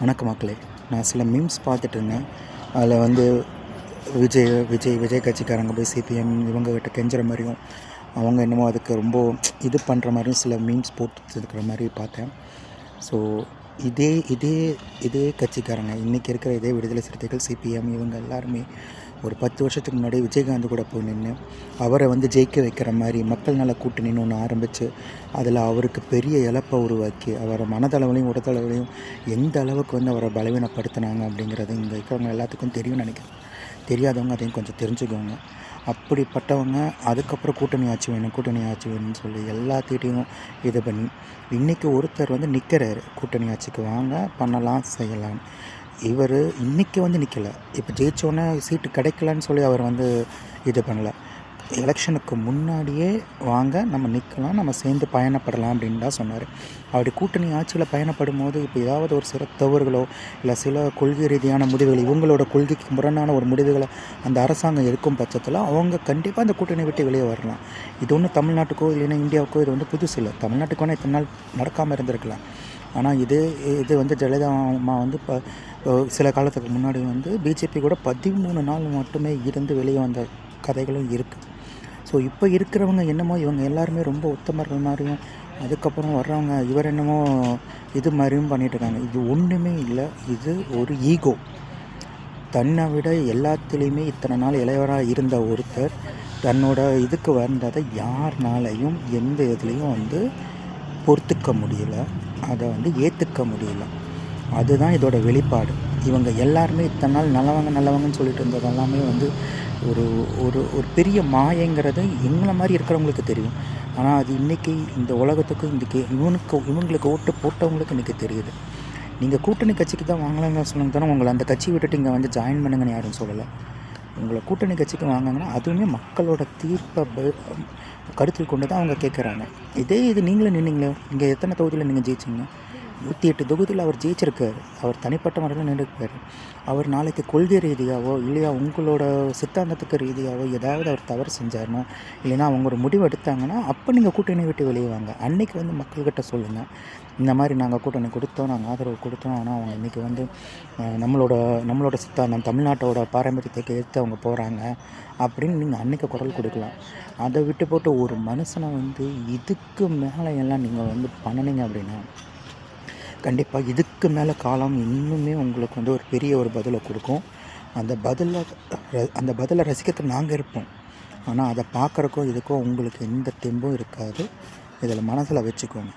வணக்க மக்களே. நான் சில மீம்ஸ் பார்த்துட்டு இருந்தேன். அதில் வந்து விஜய் கட்சிக்காரங்க போய் சிபிஎம் இவங்ககிட்ட கெஞ்சுற மாதிரியும், அவங்க என்னமோ அதுக்கு ரொம்ப இது பண்ணுற மாதிரியும் சில மீம்ஸ் போட்டு இருக்கிற மாதிரி பார்த்தேன். ஸோ இதே இதே இதே கட்சிக்காரங்க இன்றைக்கி இருக்கிற இதே விடுதலை சிறுத்தைகள், சிபிஎம் இவங்க எல்லாருமே ஒரு 10 வருஷத்துக்கு முன்னாடி விஜயகாந்த் கூட போய் நின்று அவரை வந்து ஜெயிக்க வைக்கிற மாதிரி மக்கள் நல கூட்டணின்னு ஒன்று ஆரம்பித்து அதில் அவருக்கு பெரிய இழப்பை உருவாக்கி அவரை மனதளவுலையும் உடத்தளவுலையும் எந்த அளவுக்கு வந்து அவரை பலவீனப்படுத்தினாங்க அப்படிங்கிறது இங்கே இருக்கிறவங்க எல்லாத்துக்கும் தெரியும்னு நினைக்கிறேன். தெரியாதவங்க அதையும் கொஞ்சம் தெரிஞ்சுக்கோங்க. அப்படிப்பட்டவங்க அதுக்கப்புறம் கூட்டணி ஆட்சி வேணும்னு சொல்லி எல்லாத்திட்டையும் இது பண்ணி இன்றைக்கி ஒருத்தர் வந்து நிற்கிறாரு, கூட்டணி ஆட்சிக்கு வாங்க பண்ணலாம் செய்யலான்னு. இவர் இன்றைக்கி வந்து நிற்கலை, இப்போ ஜெயித்தோன்னே சீட்டு கிடைக்கலன்னு சொல்லி அவர் வந்து இது பண்ணலை. எலெக்ஷனுக்கு முன்னாடியே வாங்க நம்ம நிற்கலாம், நம்ம சேர்ந்து பயணப்படலாம் அப்படின்னு தான் சொன்னார். அப்படி கூட்டணி ஆட்சியில் பயணப்படும் போது இப்போ ஏதாவது ஒரு சில தவறுகளோ இல்லை சில கொள்கை ரீதியான முடிவுகள், இவங்களோட கொள்கைக்கு முரணான ஒரு முடிவுகளை அந்த அரசாங்கம் இருக்கும் பட்சத்தில் அவங்க கண்டிப்பாக அந்த கூட்டணி விட்டு வெளியே வரலாம். இது ஒன்றும் தமிழ்நாட்டுக்கோ இல்லைன்னா இந்தியாவுக்கோ இது வந்து புதுசு இல்லை. தமிழ்நாட்டுக்கு வேணால் இத்தனை நாள் நடக்காமல் இருந்திருக்கலாம். ஆனால் இது வந்து ஜெயலலிதா அம்மா வந்து இப்போ சில காலத்துக்கு முன்னாடி வந்து பிஜேபி கூட 13 நாள் மட்டுமே இருந்து வெளியே வந்த கதைகளும் இருக்குது. ஸோ இப்போ இருக்கிறவங்க என்னமோ இவங்க எல்லாருமே ரொம்ப உத்தமர்கள் மாதிரியும், அதுக்கப்புறம் வர்றவங்க இவர் என்னமோ இது மாதிரியும் பண்ணிகிட்ருக்காங்க. இது ஒன்றுமே இல்லை. இது ஒரு ஈகோ. தன்னை விட எல்லாத்துலேயுமே இத்தனை நாள் இளையவராக இருந்த ஒருத்தர் தன்னோட இதுக்கு வந்ததை யாருனாலையும் எந்த இதுலேயும் வந்து பொறுத்துக்க முடியல, அதை வந்து ஏற்றுக்க முடியல. அதுதான் இதோட வெளிப்பாடு. இவங்க எல்லாருமே இத்தனை நாள் நல்லவங்கன்னு சொல்லிட்டு இருந்தது எல்லாமே வந்து ஒரு ஒரு ஒரு பெரிய மாயங்கிறது எங்களை மாதிரி இருக்கிறவங்களுக்கு தெரியும். ஆனால் அது இன்றைக்கி இந்த உலகத்துக்கு இன்றைக்கி இவங்களுக்கு ஓட்டு போட்டவங்களுக்கு இன்றைக்கி தெரியுது. நீங்கள் கூட்டணி கட்சிக்கு தான் வாங்கலாங்க சொன்னாங்க தானே, உங்களை அந்த கட்சி விட்டுட்டு இங்கே வந்து ஜாயின் பண்ணுங்கன்னு யாரும் சொல்லலை. உங்களை கூட்டணி கட்சிக்கு வாங்கினா அதுவுமே மக்களோட தீர்ப்பை கருத்தில் கொண்டு தான் அவங்க கேட்குறாங்க. இது நீங்களும் நின்னீங்களே, இங்கே எத்தனை தொகுதியில் நீங்கள் ஜெயிச்சிங்க? 108 தொகுதியில் அவர் ஜெயிச்சிருக்காரு. அவர் தனிப்பட்ட முறையில் நின்றுருக்காரு. அவர் நாளைக்கு கொள்கை ரீதியாகவோ இல்லையா உங்களோட சித்தாந்தத்துக்கு ரீதியாகவோ ஏதாவது அவர் தவறு செஞ்சாருனோ இல்லைன்னா அவங்க ஒரு முடிவு எடுத்தாங்கன்னா அப்போ நீங்கள் கூட்டணி விட்டு வெளியே வாங்க. அன்றைக்கி வந்து மக்கள்கிட்ட சொல்லுங்கள், இந்த மாதிரி நாங்கள் கூட்டணி கொடுத்தோம், நாங்கள் ஆதரவு கொடுத்தோம், ஆனால் அவங்க இன்றைக்கி வந்து நம்மளோட சித்தாந்தம் தமிழ்நாட்டோட பாரம்பரியத்தை எடுத்து அவங்க போகிறாங்க அப்படின்னு நீங்கள் அன்றைக்கி குரல் கொடுக்கலாம். அதை விட்டு போட்டு ஒரு மனுஷனை வந்து இதுக்கு மேலே எல்லாம் நீங்கள் வந்து பண்ணினீங்க அப்படின்னா கண்டிப்பாக இதுக்கு மேலே காலம் இன்னுமே உங்களுக்கு வந்து ஒரு பெரிய ஒரு பதிலை கொடுக்கும். அந்த பதிலை ரசிக்கிறதுக்கு நாங்கள் இருப்போம். ஆனால் அதை பார்க்குறக்கோ இதுக்கோ உங்களுக்கு எந்த தெம்பும் இருக்காது. இதில் மனசில் வச்சுக்கோங்க.